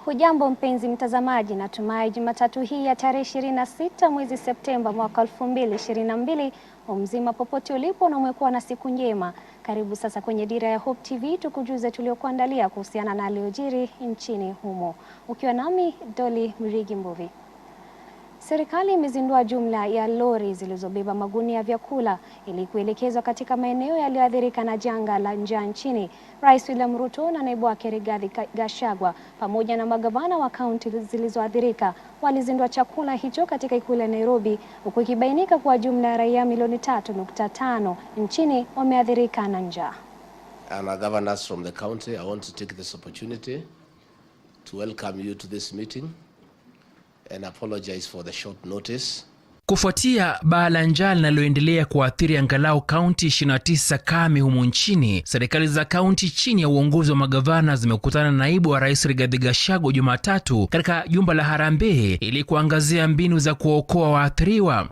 Hujambo mpenzi mtazamaji, natumai Jumatatu hii ya tarehe 26 mwezi Septemba mwaka 2022 mzima popote ulipo na umekuwa na siku njema. Karibu sasa kwenye Dira ya Hope TV tukujuze tuliokuandalia kuhusiana na yaliyojiri nchini humo. Ukiwa nami Doli Mrigi Mbuvi. Serikali imezindua jumla ya lori zilizobeba magunia ya vyakula ili kuelekezwa katika maeneo yaliyoathirika na janga la njaa nchini. Rais William Ruto na naibu wake Rigathi Gachagua pamoja na magavana wa kaunti zilizoathirika walizindua chakula hicho katika ikulu ya Nairobi, huku ikibainika kuwa jumla ya raia milioni 3.5 nchini wameathirika na njaa. And governors from the county, I want to take this opportunity to welcome you to this meeting and apologize for the short notice. Kufuatia baa la njaa linaloendelea kuathiri angalau kaunti 29 kame humu nchini, serikali za kaunti chini ya uongozi wa magavana zimekutana na naibu wa rais Rigathi Gachagua Jumatatu katika jumba la Harambee ili kuangazia mbinu za kuokoa waathiriwa.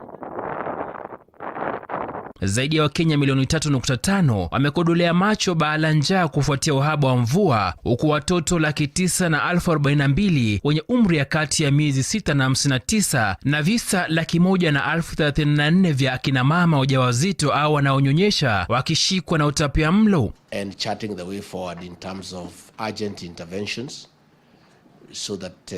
Zaidi ya Wakenya milioni 3.5 wamekodolea macho baa la njaa kufuatia uhaba wa mvua, huku watoto 942,042 wenye umri ya kati ya miezi 6 na 59 na visa 134,000 vya akina mama wajawazito au wanaonyonyesha wakishikwa na utapiamlo. And charting the way forward in terms of urgent interventions so that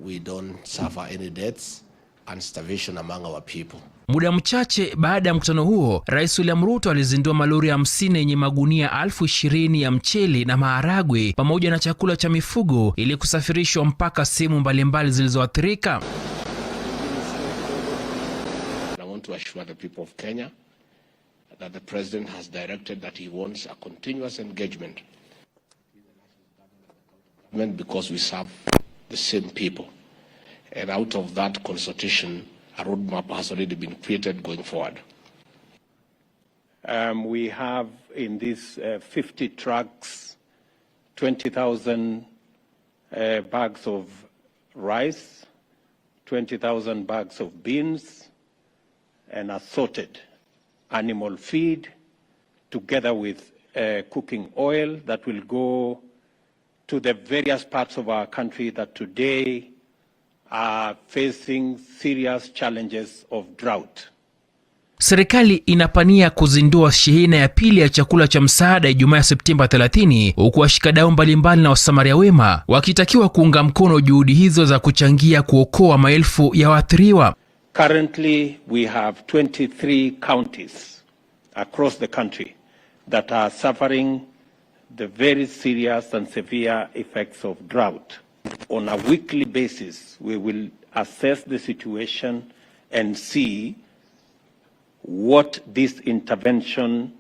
we don't suffer any deaths and starvation among our people. Muda mchache baada ya mkutano huo, Rais William Ruto alizindua malori 50 yenye magunia 20,000 ya mchele na maharagwe pamoja na chakula cha mifugo ili kusafirishwa mpaka sehemu mbalimbali zilizoathirika. I want to assure the people of Kenya that the president has directed that he wants a continuous engagement because we serve the same people. And out of that consultation, a roadmap has already been created going forward. We have in these 50 trucks, 20,000 bags of rice, 20,000 bags of beans, and assorted animal feed, together with cooking oil that will go to the various parts of our country that today are facing serious challenges of drought. Serikali inapania kuzindua shehena ya pili ya chakula cha msaada Ijumaa Septemba 30, huku washikadau mbalimbali na wasamaria wema wakitakiwa kuunga mkono juhudi hizo za kuchangia kuokoa maelfu ya waathiriwa. Currently we have 23 counties across the country that are suffering the very serious and severe effects of drought. On a weekly basis, we will assess the situation and see what this intervention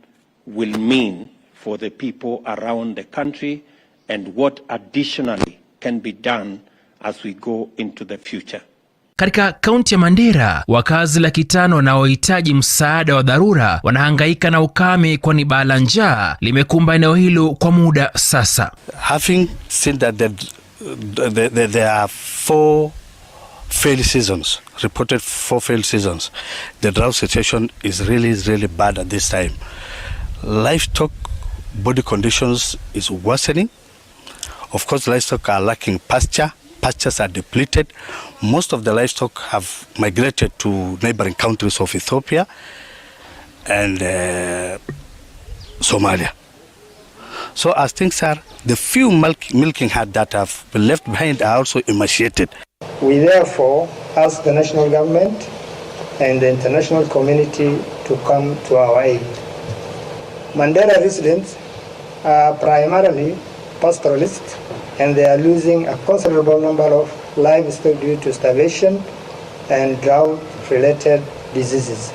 will mean for the people around the country and what additionally can be done as we go into the future. Katika kaunti ya Mandera, wakazi 500,000 wanaohitaji msaada wa dharura wanahangaika na ukame kwani baa la njaa limekumba eneo hilo kwa muda sasa. Having seen that there are 4 failed seasons, reported 4 failed seasons, the drought situation is really bad at this time. Livestock body conditions is worsening. Of course, livestock are lacking pasture. Pastures are depleted. Most of the livestock have migrated to neighboring countries of Ethiopia and Somalia. So as things are, the few milking herds that have been left behind are also emaciated. We therefore ask the national government and the international community to come to our aid. Mandera residents are primarily pastoralists and they are losing a considerable number of livestock due to starvation and drought-related diseases.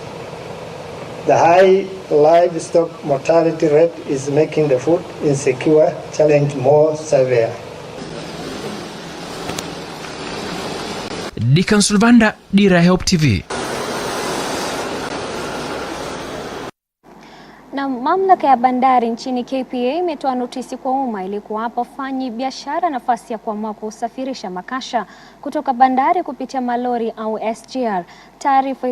The high livestock mortality rate is making the food insecure challenge more severe. Deacon Sulvanda, Dira ya Hope TV. Na mamlaka ya bandari nchini KPA imetoa notisi kwa umma ili kuwapa fanyi biashara nafasi ya kuamua kusafirisha makasha kutoka bandari kupitia malori au SGR. Taarifa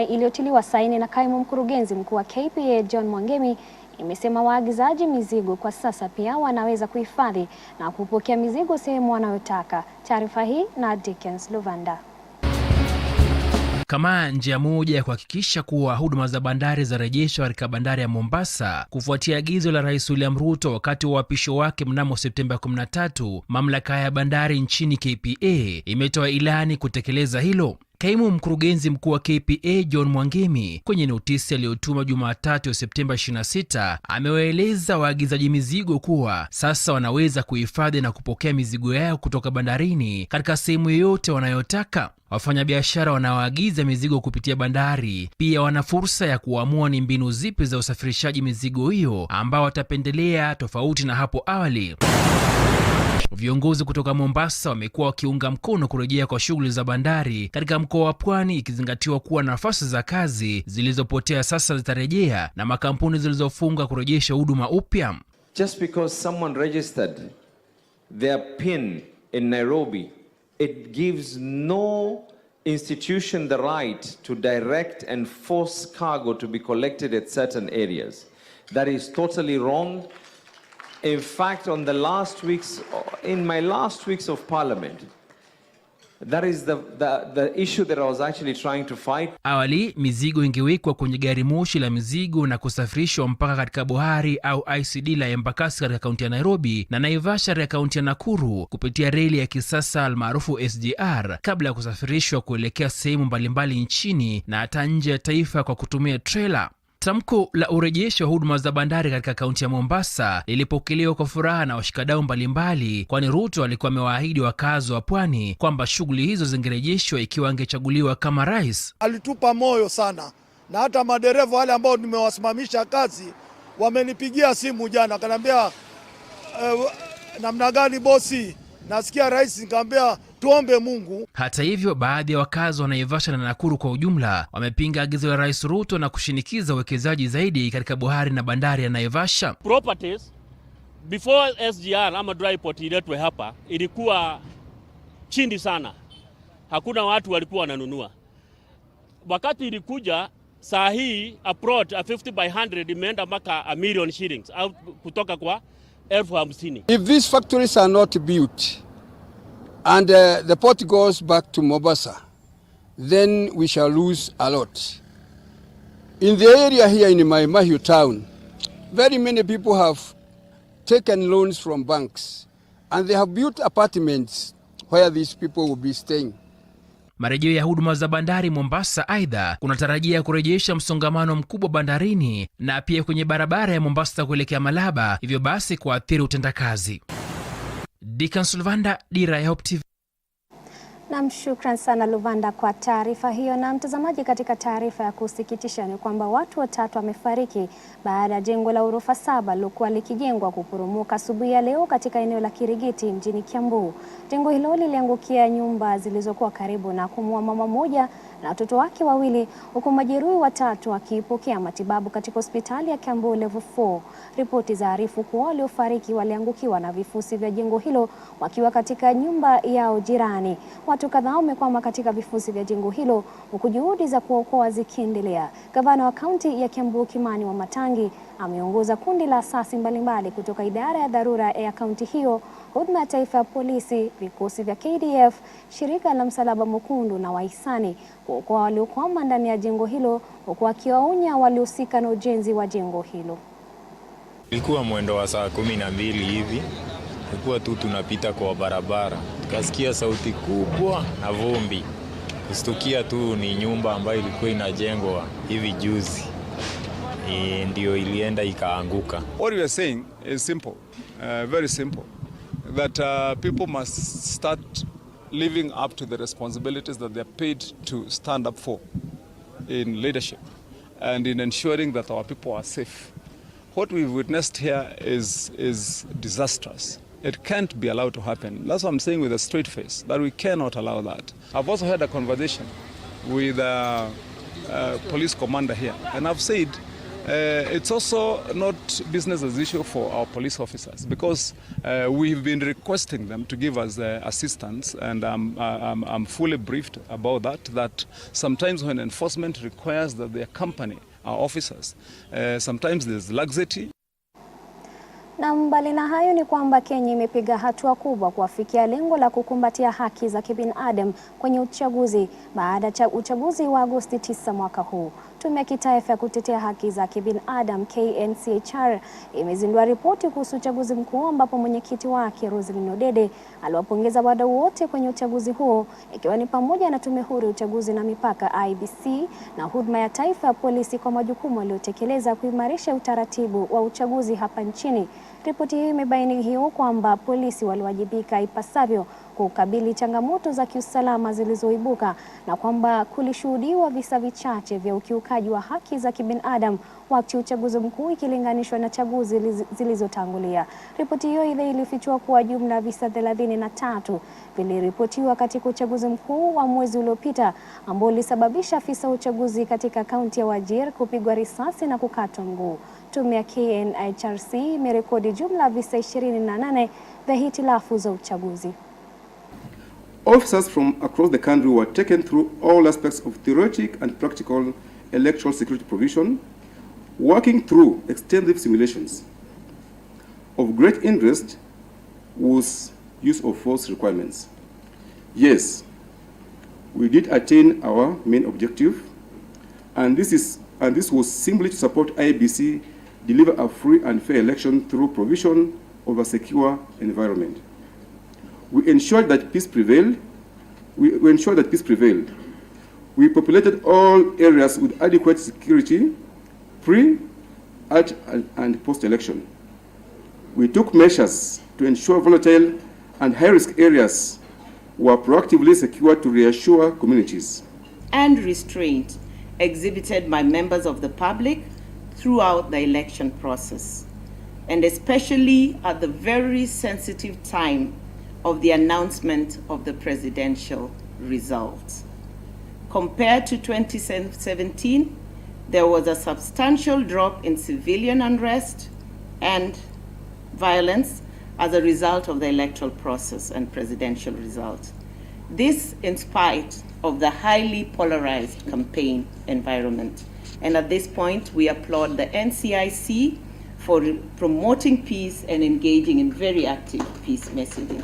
iliyotiliwa saini na kaimu mkurugenzi mkuu wa KPA John Mwangemi imesema waagizaji mizigo kwa sasa pia wanaweza kuhifadhi na kupokea mizigo sehemu wanayotaka. Taarifa hii na Dickens Luvanda. Kama njia moja ya kuhakikisha kuwa huduma za bandari za rejeshwa katika bandari ya Mombasa kufuatia agizo la Rais William Ruto wakati wa uapisho wake mnamo Septemba 13, mamlaka ya bandari nchini KPA imetoa ilani kutekeleza hilo. Kaimu mkurugenzi mkuu wa KPA John Mwangemi kwenye notisi aliyotuma Jumatatu Septemba 26 amewaeleza waagizaji mizigo kuwa sasa wanaweza kuhifadhi na kupokea mizigo yao kutoka bandarini katika sehemu yoyote wanayotaka. Wafanyabiashara wanaoagiza mizigo kupitia bandari pia wana fursa ya kuamua ni mbinu zipi za usafirishaji mizigo hiyo ambao watapendelea, tofauti na hapo awali. Viongozi kutoka Mombasa wamekuwa wakiunga mkono kurejea kwa shughuli za bandari katika mkoa wa Pwani, ikizingatiwa kuwa nafasi za kazi zilizopotea sasa zitarejea na makampuni zilizofunga kurejesha huduma upya. Just because someone registered their PIN in Nairobi, it gives no institution the right to direct and force cargo to be collected at certain areas. That is totally wrong. In fact, in my last weeks of Parliament, that is the issue that I was actually trying to fight. Awali, mizigo ingewekwa kwenye gari moshi la mizigo na kusafirishwa mpaka katika bohari au ICD la Embakasi katika kaunti ya Nairobi na Naivasha katika kaunti ya Nakuru kupitia reli ya kisasa almaarufu SGR kabla ya kusafirishwa kuelekea sehemu mbalimbali nchini na hata nje ya taifa kwa kutumia trailer. Tamko la urejesho wa huduma za bandari katika kaunti ya Mombasa lilipokelewa kwa furaha na washikadau mbalimbali, kwani Ruto alikuwa amewaahidi wakazi wa Pwani kwamba shughuli hizo zingerejeshwa ikiwa angechaguliwa kama rais. Alitupa moyo sana, na hata madereva wale ambao nimewasimamisha kazi wamenipigia simu jana, akaniambia namna gani bosi, nasikia rais, nikamwambia tuombe Mungu. Hata hivyo, baadhi ya wakazi wa Naivasha na Nakuru kwa ujumla wamepinga agizo la Rais Ruto na kushinikiza uwekezaji zaidi katika bohari na bandari ya Naivasha. Properties before SGR ama dry port iletwe hapa ilikuwa chini sana. Hakuna watu walikuwa wananunua. Wakati ilikuja saa hii approach a 50 by 100 imeenda mpaka a million shillings au kutoka kwa 50,000. If these factories are not built and the port goes back to Mombasa, then we shall lose a lot. In the area here in Mai Mahiu town, very many people have taken loans from banks and they have built apartments where these people will be staying. Marejeo ya huduma za bandari Mombasa aidha kunatarajia kurejesha msongamano mkubwa bandarini na pia kwenye barabara ya Mombasa kuelekea Malaba, hivyo basi kuathiri utendakazi. Dickens Luvanda, Dira ya Hope TV. Na shukran sana Luvanda kwa taarifa hiyo. Na mtazamaji, katika taarifa ya kusikitisha ni kwamba watu watatu wamefariki baada ya jengo la ghorofa 7 lilokuwa likijengwa kuporomoka asubuhi ya leo katika eneo la Kirigiti mjini Kiambu. Jengo hilo liliangukia nyumba zilizokuwa karibu na kumuua mama mmoja na watoto wake wawili, huku majeruhi watatu wakipokea matibabu katika hospitali ya Kiambu Level 4. Ripoti zaarifu kuwa waliofariki waliangukiwa na vifusi vya jengo hilo wakiwa katika nyumba yao jirani. Watu kadhaa wamekwama katika vifusi vya jengo hilo huku juhudi za kuokoa zikiendelea. Gavana wa kaunti ya Kiambu Kimani wa Matangi ameongoza kundi la asasi mbalimbali kutoka idara ya dharura ya kaunti hiyo, huduma ya taifa ya polisi, vikosi vya KDF, shirika la Msalaba Mwekundu na wahisani kuokoa waliokwama ndani ya jengo hilo, huku wakiwaonya waliohusika na ujenzi wa jengo hilo. Ilikuwa mwendo wa saa 12 hivi. Ilikuwa tu tunapita kwa barabara, tukasikia sauti kubwa na vumbi. Kustukia tu ni nyumba ambayo ilikuwa inajengwa hivi juzi, ndio ilienda ikaanguka. What we are saying is simple, very simple, that people must start living up to the responsibilities that they are paid to stand up for in leadership and in ensuring that our people are safe. What we've witnessed here is disastrous. It can't be allowed to happen. That's what I'm saying with a straight face, that we cannot allow that. I've also had a conversation with a police commander here, and I've said it's also not business as usual for our police officers, because we've been requesting them to give us assistance, and I'm fully briefed about that sometimes when enforcement requires that they accompany our officers. Sometimes there's laxity. Na mbali na hayo ni kwamba Kenya imepiga hatua kubwa kuafikia lengo la kukumbatia haki za kibinadamu kwenye uchaguzi baada ya uchaguzi wa Agosti 9 mwaka huu. Tume ya Kitaifa ya Kutetea Haki za Kibinadamu KNCHR imezindua ripoti kuhusu uchaguzi mkuu ambapo mwenyekiti wake Roselyn Odede aliwapongeza wadau wote kwenye uchaguzi huo ikiwa ni pamoja na Tume Huru ya Uchaguzi na Mipaka IEBC na Huduma ya Taifa ya Polisi kwa majukumu waliotekeleza kuimarisha utaratibu wa uchaguzi hapa nchini. Ripoti hii imebaini hiyo kwamba polisi waliwajibika ipasavyo kukabili changamoto za kiusalama zilizoibuka na kwamba kulishuhudiwa visa vichache vya ukiukaji wa haki za kibinadamu wakati uchaguzi mkuu ikilinganishwa na chaguzi zilizotangulia. Ripoti hiyo ile ilifichua kuwa jumla visa 33 viliripotiwa katika uchaguzi mkuu wa mwezi uliopita ambao ulisababisha afisa uchaguzi katika kaunti ya Wajir kupigwa risasi na kukatwa mguu. Tume ya KNCHR imerekodi jumla visa 28 vya hitilafu za uchaguzi. Officers from across the country were taken through all aspects of theoretic and practical electoral security provision, working through extensive simulations. Of great interest was use of force requirements. Yes, we did attain our main objective, and this was simply to support IEBC deliver a free and fair election through provision of a secure environment. We ensured that peace prevailed. We populated all areas with adequate security pre, at, and post-election. We took measures to ensure volatile and high-risk areas were proactively secured to reassure communities. And restraint exhibited by members of the public throughout the election process, and especially at the very sensitive time of the announcement of the presidential results. Compared to 2017, there was a substantial drop in civilian unrest and violence as a result of the electoral process and presidential results. This in spite of the highly polarized campaign environment. And at this point, we applaud the NCIC for promoting peace and engaging in very active peace messaging.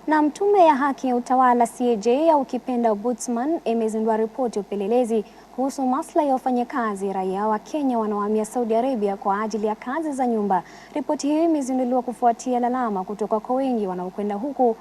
Na Tume ya Haki ya Utawala CAJ au ukipenda Ombudsman imezindua ripoti ya upelelezi kuhusu maslahi ya wafanyakazi raia wa Kenya wanaohamia Saudi Arabia kwa ajili ya kazi za nyumba. Ripoti hii imezinduliwa kufuatia lalama kutoka kwa wengi wanaokwenda huku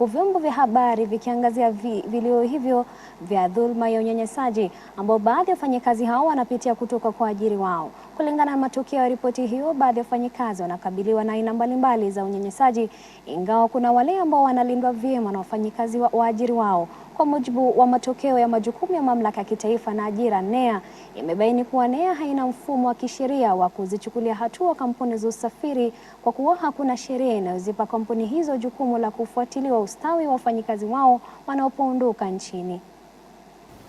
vyombo vya habari vikiangazia vilio hivyo vya dhulma ya unyanyasaji ambao baadhi ya wafanyakazi hao wanapitia kutoka kwa ajiri wao. Kulingana na matokeo ya ripoti hiyo, baadhi ya wafanyakazi wanakabiliwa na aina mbalimbali za unyanyasaji, ingawa kuna wale ambao wanalindwa vyema na wafanyakazi wa waajiri wao. Kwa mujibu wa matokeo ya majukumu ya Mamlaka ya Kitaifa na Ajira NEA, imebaini kuwa NEA haina mfumo wa kisheria wa kuzichukulia hatua kampuni za usafiri kwa kuwa hakuna sheria inayozipa kampuni hizo jukumu la kufuatilia ustawi wa wafanyakazi wao wanapoondoka nchini.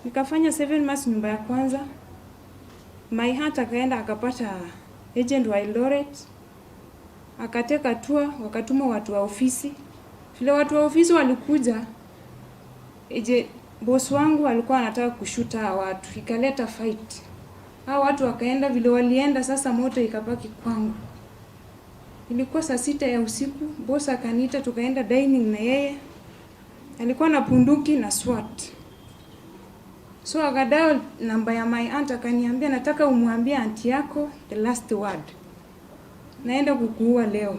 Nikafanya 7 months nyumba ya kwanza. My Heart akaenda akapata agent wa Eldoret. Akateka tour, wakatuma watu wa ofisi. Vile watu wa ofisi walikuja, boss wangu alikuwa anataka kushuta watu, ikaleta fight. Hao watu wakaenda, vile walienda sasa moto ikabaki kwangu. Ilikuwa saa 6 ya usiku, boss akaniita tukaenda dining na yeye. Alikuwa na punduki na SWAT. So akadao namba ya my aunt akaniambia nataka umwambie aunti yako the last word. Naenda kukuua leo.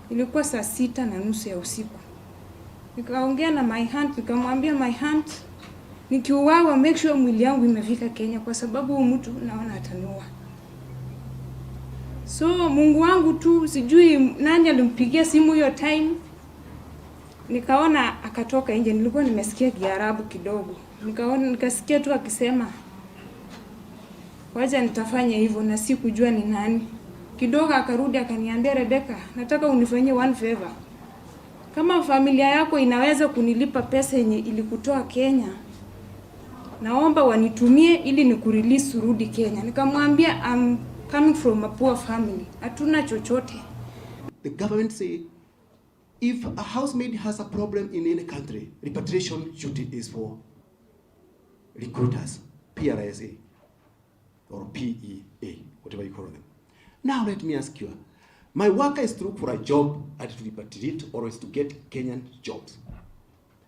Ilikuwa saa 6:30 ya usiku. Nikaongea na my aunt, nikamwambia my aunt nikiuawa make sure mwili yangu imefika Kenya kwa sababu huyu mtu naona ataniua. So Mungu wangu tu sijui nani alimpigia simu hiyo time. Nikaona akatoka nje, nilikuwa nimesikia Kiarabu kidogo. Nikasikia tu akisema wacha nitafanya hivyo na sikujua ni nani. Kidogo akarudi akaniambia Rebecca, nataka unifanyie one favor. Kama familia yako inaweza kunilipa pesa yenye ilikutoa Kenya, naomba wanitumie ili nikurelease urudi Kenya. Nikamwambia I'm coming from a poor family. Hatuna chochote. The government say if a housemaid has a problem in any country, repatriation duty is for recruiters, PRSA. or PEA, whatever you call them. Now let me ask you, my worker is to look for a job and to repatriate or is to get Kenyan jobs.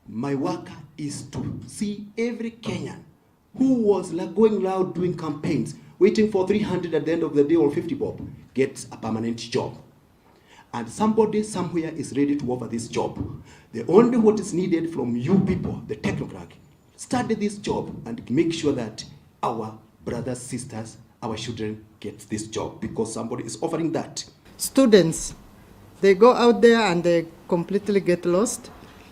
My worker is to see every Kenyan who was going loud doing campaigns, waiting for 300 at the end of the day or 50 bob, gets a permanent job. And somebody somewhere is ready to offer this job. The only what is needed from you people, the technocrat, study this job and make sure that our brothers, sisters, our children get this job because somebody is offering that. Students, they go out there and they completely get lost.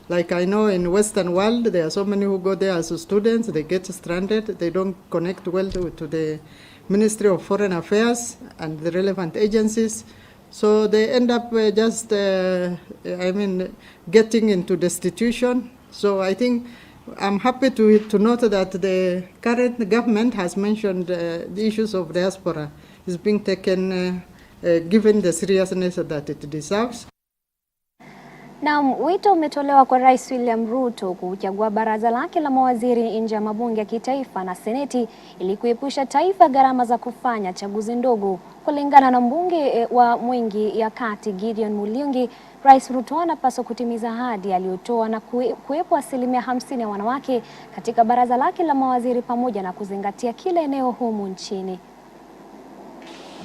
Like I know in Western world, there are so many who go there as students, they get stranded, they don't connect well to the Ministry of Foreign Affairs and the relevant agencies. So they end up getting into destitution. So I think I'm happy to note that the current government has mentioned the issues of diaspora is being taken, given the seriousness that it deserves. Na wito umetolewa kwa Rais William Ruto kuchagua baraza lake la mawaziri nje ya mabunge ya kitaifa na seneti ili kuepusha taifa gharama za kufanya chaguzi ndogo. Kulingana na mbunge wa Mwingi ya Kati Gideon Muliungi, Rais Ruto anapaswa kutimiza ahadi aliyotoa na kuwepo 50% ya wanawake katika baraza lake la mawaziri pamoja na kuzingatia kila eneo humu nchini.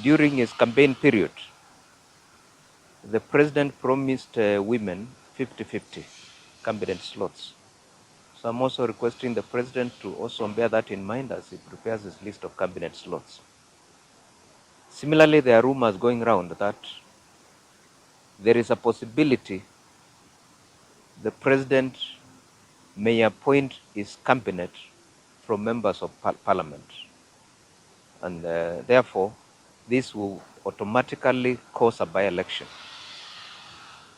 During his campaign period, the president promised women 50-50 cabinet slots. So I'm also requesting the president to also bear that in mind as he prepares his list of cabinet slots. Similarly, there are rumors going around that there is a possibility the president may appoint his cabinet from members of parliament. And therefore, this will automatically cause a by-election.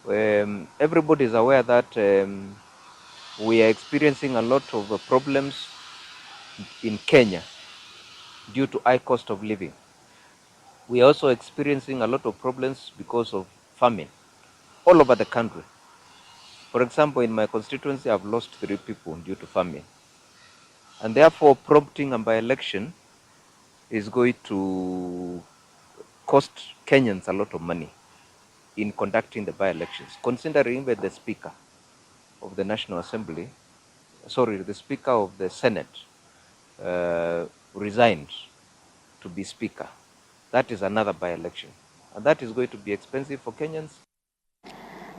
Everybody is aware that we are experiencing a lot of problems in Kenya due to high cost of living. We are also experiencing a lot of problems because of famine all over the country. For example, in my constituency, I've lost 3 people due to famine. And therefore, prompting a by-election is going to cost Kenyans a lot of money in conducting the by-elections, considering that the Speaker of the National Assembly, the Speaker of the Senate resigned to be Speaker. That is another by-election, and that is going to be expensive for Kenyans.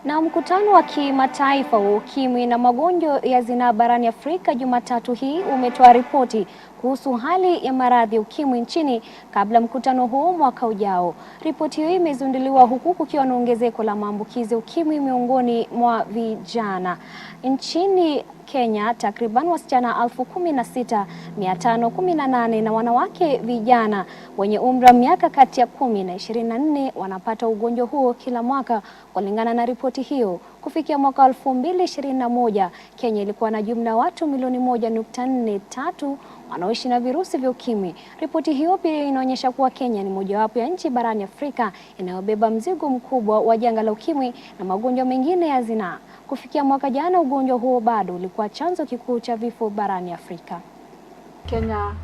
Na mkutano wa kimataifa wa ukimwi na magonjwa ya zinaa barani Afrika Jumatatu hii umetoa ripoti kuhusu hali ya maradhi ya ukimwi nchini kabla mkutano huo mwaka ujao. Ripoti hiyo imezinduliwa huku kukiwa na ongezeko la maambukizi ukimwi miongoni mwa vijana. Nchini Kenya, takriban wasichana 16,518 na wanawake vijana wenye umri wa miaka kati ya 10 na 24 wanapata ugonjwa huo kila mwaka kulingana na ripoti hiyo. Kufikia mwaka 2021, Kenya ilikuwa na jumla ya watu milioni 1.43 wanaoishi na virusi vya ukimwi. Ripoti hiyo pia inaonyesha kuwa Kenya ni mojawapo ya nchi barani Afrika inayobeba mzigo mkubwa wa janga la ukimwi na magonjwa mengine ya zinaa. Kufikia mwaka jana, ugonjwa huo bado ulikuwa chanzo kikuu cha vifo barani Afrika. Kenya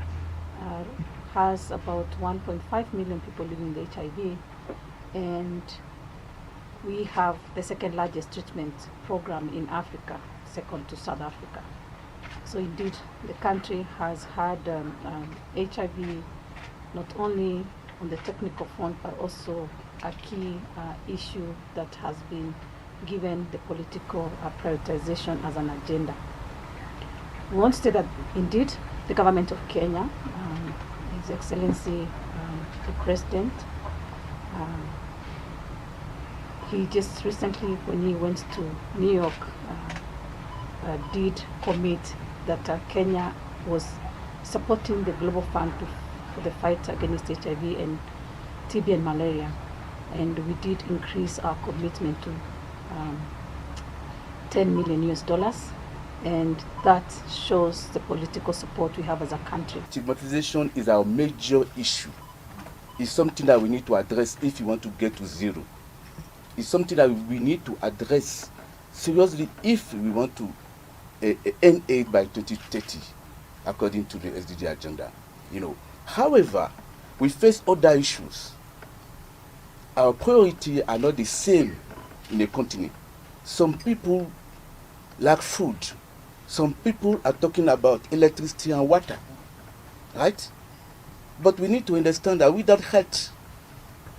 has about 1.5 million people living with HIV, and we have the second largest treatment program in Africa, second to South Africa. So indeed, the country has had HIV not only on the technical front, but also a key issue that has been given the political prioritization as an agenda. We want to say that indeed the government of Kenya, His Excellency the President, he just recently, when he went to New York, did commit that Kenya was supporting the Global Fund for the fight against HIV and TB and malaria, and we did increase our commitment to $10 million, and that shows the political support we have as a country. Stigmatization is our major issue. It's something that we need to address if we want to get to zero. It's something that we need to address seriously if we want to end AIDS by 2030, according to the SDG agenda. You know, However, we face other issues. Our priorities are not the same in the continent. Some people lack food. Some people are talking about electricity and water, right? But we need to understand that without health,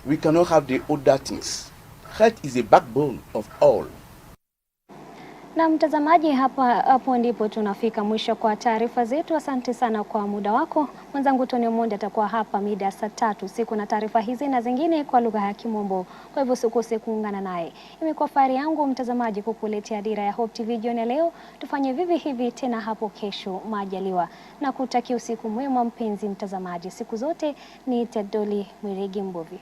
we cannot have the other things. Health is the backbone of all. Na mtazamaji, hapo ndipo tunafika mwisho kwa taarifa zetu. Asante sana kwa muda wako. Mwenzangu Tony Omondi atakuwa hapa mida ya saa 3 usiku na taarifa hizi na zingine kwa lugha ya Kimombo. Kwa hivyo usikose kuungana naye. Imekuwa fahari yangu mtazamaji kukuletea Dira ya Hope TV jioni leo. Tufanye vivi hivi tena hapo kesho majaliwa. Na kutakia usiku mwema mpenzi mtazamaji. Siku zote ni Tedoli Mwirigi Mbovi.